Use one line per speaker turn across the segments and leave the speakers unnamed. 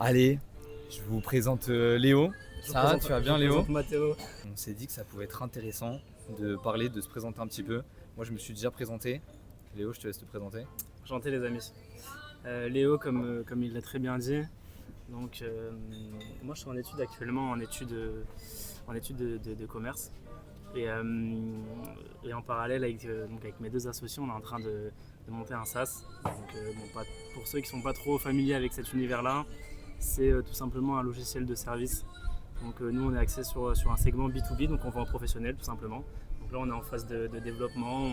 Allez, je vous présente Léo. Ça va, tu vas bien Léo?
Mathéo.
On s'est dit que ça pouvait être intéressant de parler, de se présenter un petit peu. Moi je me suis déjà présenté. Léo, je te laisse te présenter.
Enchanté les amis. Léo, comme il l'a très bien dit. Donc, moi je suis en études actuellement, en études de commerce. Et en parallèle avec mes deux associés, on est en train de monter un SaaS. Donc, pour ceux qui ne sont pas trop familiers avec cet univers-là, c'est tout simplement un logiciel de service. Donc nous on est axé sur un segment B2B, donc on vend en professionnel tout simplement. Donc là on est en phase de développement.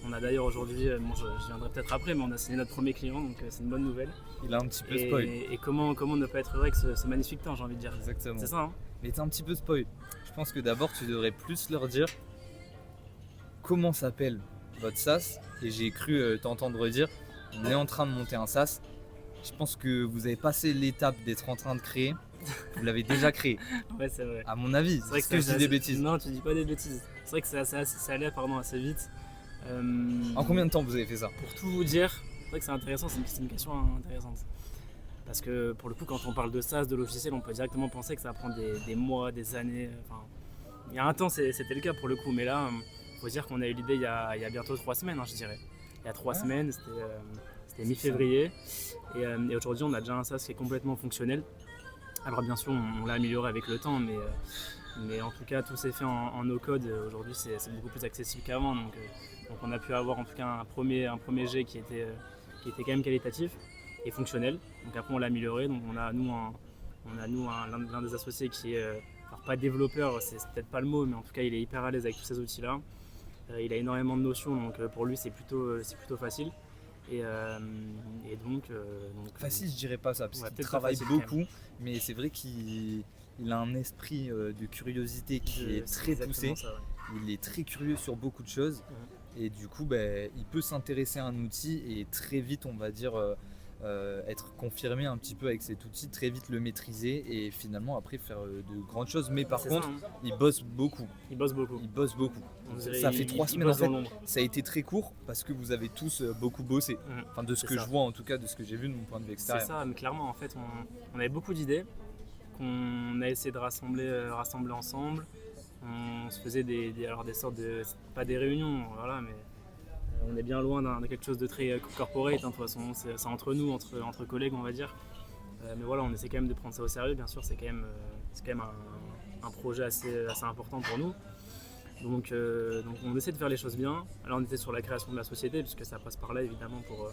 On a d'ailleurs aujourd'hui, je viendrai peut-être après, mais on a signé notre premier client, donc c'est une bonne nouvelle.
Il a un petit peu spoil.
Et comment ne pas être heureux avec ce magnifique temps, j'ai envie de dire.
Exactement.
C'est ça, hein.
Mais t'es un petit peu spoil. Je pense que d'abord tu devrais plus leur dire comment s'appelle votre SaaS. Et j'ai cru t'entendre dire, on est en train de monter un SaaS. Je pense que vous avez passé l'étape d'être en train de créer. Vous l'avez déjà créé.
Ouais, c'est vrai.
À mon avis,
C'est vrai
que je dis des bêtises.
Non, tu dis pas des bêtises. C'est vrai que ça allait assez vite.
En combien de temps vous avez fait ça?
Pour tout vous dire, c'est vrai que c'est intéressant, c'est une question intéressante. Parce que pour le coup, quand on parle de SaaS, de logiciel, on peut directement penser que ça va prendre des mois, des années. Enfin, il y a un temps, c'était le cas pour le coup, mais là, il faut dire qu'on a eu l'idée il y a bientôt 3 semaines, je dirais. Il y a 3 semaines, c'était mi-février. Et aujourd'hui, on a déjà un SaaS qui est complètement fonctionnel. Alors bien sûr, on l'a amélioré avec le temps, mais en tout cas, tout s'est fait en no-code. Aujourd'hui, c'est beaucoup plus accessible qu'avant. Donc on a pu avoir en tout cas un premier jet qui était quand même qualitatif et fonctionnel. Donc après, on l'a amélioré. Donc on a l'un des associés qui est, alors pas développeur, c'est peut-être pas le mot, mais en tout cas, il est hyper à l'aise avec tous ces outils-là. Il a énormément de notions, donc pour lui, c'est plutôt facile. Et donc
facile, je dirais pas ça, parce qu'il
peut-être
travaille
facile,
beaucoup, mais c'est vrai qu'il a un esprit de curiosité qui est très poussé.
Ça, ouais.
Il est très curieux sur beaucoup de choses, et du coup, il peut s'intéresser à un outil et très vite, on va dire, être confirmé un petit peu avec cet outil, très vite le maîtriser et finalement après faire de grandes choses. Mais par contre, il bosse beaucoup.
Il bosse beaucoup.
Ça fait 3 semaines en fait. Ça a été très court parce que vous avez tous beaucoup bossé. Enfin, de ce que je vois, en tout cas, de ce que j'ai vu de mon point de vue extérieur.
C'est ça, mais clairement, en fait, on avait beaucoup d'idées qu'on a essayé de rassembler ensemble. On se faisait des sortes de, pas des réunions, voilà, mais on est bien loin de quelque chose de très corporate, de toute façon, c'est entre nous, entre collègues, on va dire. Mais voilà, on essaie quand même de prendre ça au sérieux, bien sûr, c'est quand même un projet assez important pour nous. Donc on essaie de faire les choses bien. Là, on était sur la création de la société, puisque ça passe par là, évidemment, pour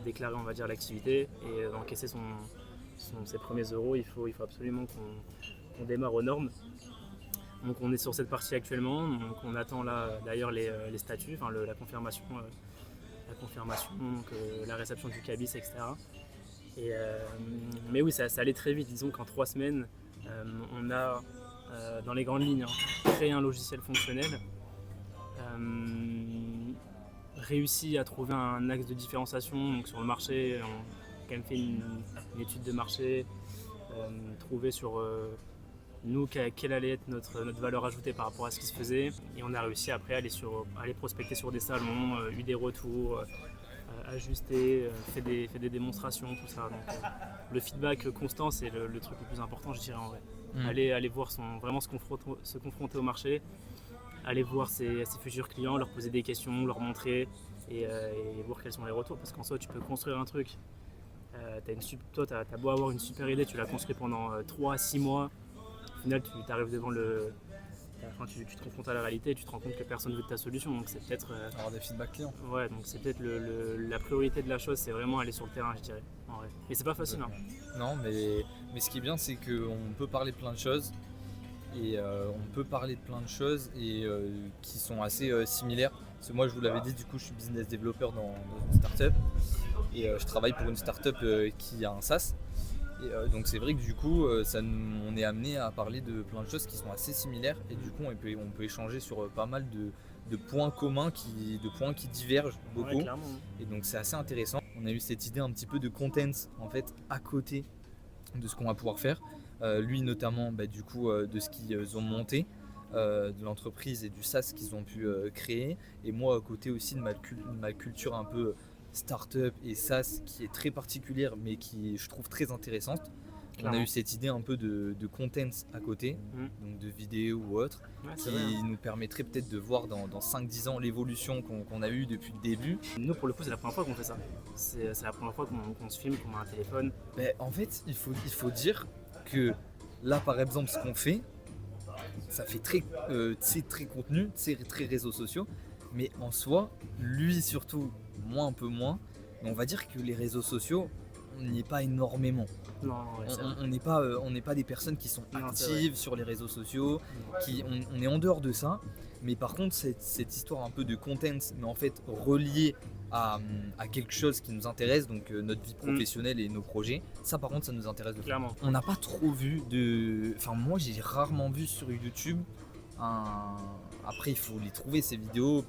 déclarer, on va dire, l'activité et encaisser ses premiers euros. Il faut absolument qu'on démarre aux normes. Donc on est sur cette partie actuellement, donc on attend là d'ailleurs les statuts, enfin la confirmation, donc, la réception du cabis, etc. Mais oui, ça allait très vite. Disons qu'en 3 semaines, on a dans les grandes lignes créé un logiciel fonctionnel, réussi à trouver un axe de différenciation donc sur le marché. On a quand même fait une étude de marché, trouvé sur nous quelle allait être notre valeur ajoutée par rapport à ce qui se faisait, et on a réussi après à aller prospecter sur des salons, eu des retours, ajuster, fait des démonstrations, tout ça. Donc, le feedback constant, c'est le truc le plus important, je dirais, en vrai. Aller voir vraiment se confronter au marché, aller voir ses futurs clients, leur poser des questions, leur montrer et voir quels sont les retours, parce qu'en soi tu peux construire un truc. Toi t'as beau avoir une super idée, tu l'as construit pendant 3 à 6 mois. Au final, tu arrives devant tu te confrontes à la réalité et tu te rends compte que personne ne veut de ta solution. Donc c'est peut-être
avoir des feedbacks clients.
Ouais, donc c'est peut-être la priorité de la chose, c'est vraiment aller sur le terrain, je dirais. En vrai. Mais c'est pas facile.
Non, mais ce qui est bien, c'est qu'on peut parler de plein de choses et qui sont assez similaires. Parce que moi, je vous l'avais dit, du coup, je suis business développeur dans une startup et je travaille pour une startup qui a un SaaS. Et donc c'est vrai que du coup on est amené à parler de plein de choses qui sont assez similaires et du coup on peut échanger sur pas mal de points communs, de points qui divergent beaucoup.
Ouais,
et donc c'est assez intéressant. On a eu cette idée un petit peu de content en fait à côté de ce qu'on va pouvoir faire. Lui notamment du coup de ce qu'ils ont monté, de l'entreprise et du SaaS qu'ils ont pu créer, et moi à côté aussi de ma culture un peu startup et SaaS qui est très particulière mais qui je trouve très intéressante. on a
Clairement.
eu cette idée un peu de content à côté, donc de vidéos ou autre,
Ouais,
qui
c'est vrai, hein.
nous permettrait peut-être de voir dans 5-10 ans l'évolution qu'on a eue depuis le début.
Nous, pour le coup, c'est la première fois qu'on fait ça. C'est la première fois qu'on se filme, qu'on a un téléphone.
Mais en fait, il faut dire que là, par exemple, ce qu'on fait, ça fait très contenu, très réseaux sociaux, mais en soi, lui surtout, moi un peu moins, mais on va dire que les réseaux sociaux, on n'y est pas énormément.
Non, ouais, c'est vrai.
On n'est pas des personnes qui sont
Non, c'est
actives sur les réseaux sociaux, on est en dehors de ça, mais par contre cette histoire un peu de content, mais en fait reliée à quelque chose qui nous intéresse, donc notre vie professionnelle et nos projets, ça par contre ça nous intéresse de fou.
Clairement.
On n'a pas trop vu enfin moi j'ai rarement vu sur YouTube après il faut les trouver ces vidéos,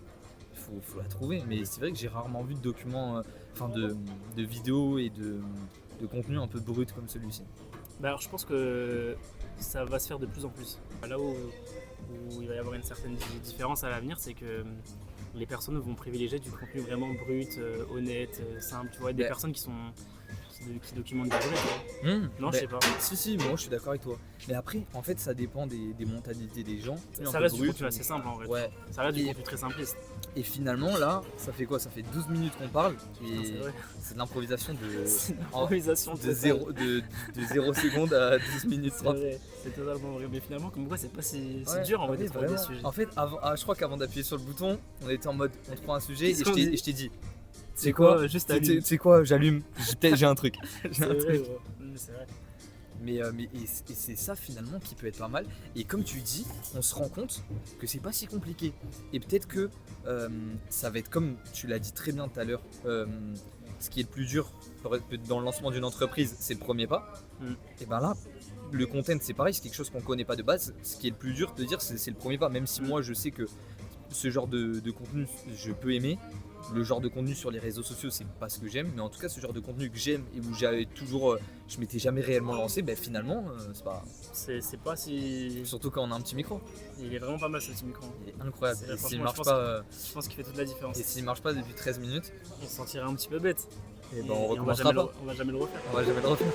il faut la trouver, mais c'est vrai que j'ai rarement vu de documents, de vidéos et de contenu un peu brut comme celui-ci.
Bah alors, je pense que ça va se faire de plus en plus. Là où il va y avoir une certaine différence à l'avenir, c'est que les personnes vont privilégier du contenu vraiment brut, honnête, simple, tu vois, des
Ouais.
personnes qui documentent des vrais. Non, je sais pas.
Si, moi je suis d'accord avec toi. Mais après, en fait, ça dépend des mentalités des gens.
Ça reste du contenu assez simple en vrai.
Ouais.
Ça reste du
Et-
contenu très simpliste.
Et finalement, là, ça fait quoi? Ça fait 12 minutes qu'on parle.
Putain, c'est
Et
vrai.
c'est de l'improvisation
C'est une
de,
improvisation
de,
totale.
0 secondes à 12 minutes
C'est
30.
vrai, c'est totalement vrai. Mais finalement, comme quoi, c'est pas si
Ouais,
dur en vrai
oui,
de trouver des
vraiment.
sujets.
En fait, je crois qu'avant d'appuyer sur le bouton, on était en mode on te prend un sujet et
Qu'est-ce qu'on dit
je t'ai dit.
C'est quoi, juste allume.
Tu sais quoi, j'allume. J'ai un truc. J'ai
C'est
un
vrai,
truc.
gros. C'est vrai.
Mais c'est ça finalement qui peut être pas mal. Et comme tu dis, on se rend compte que c'est pas si compliqué. Et peut-être que ça va être comme tu l'as dit très bien tout à l'heure. Ce qui est le plus dur dans le lancement d'une entreprise, c'est le premier pas. Et ben là, le content c'est pareil, c'est quelque chose qu'on connaît pas de base. Ce qui est le plus dur de dire, c'est le premier pas. Même si moi je sais que ce genre de contenu je peux aimer. Le genre de contenu sur les réseaux sociaux, c'est pas ce que j'aime, mais en tout cas, ce genre de contenu que j'aime et où je m'étais jamais réellement lancé, ben finalement, c'est pas.
C'est pas si.
Surtout quand on a un petit micro,
Il est vraiment pas mal ce petit micro.
il est incroyable.
C'est-
Et
franchement,
s'il
je
marche
pense
pas,
Je pense qu'il fait toute la différence.
et s'il marche pas depuis 13 minutes,
On se sentirait un petit peu bête.
et ben
Et
on
va
recommencera pas.
on va jamais le refaire.
On va jamais le refaire.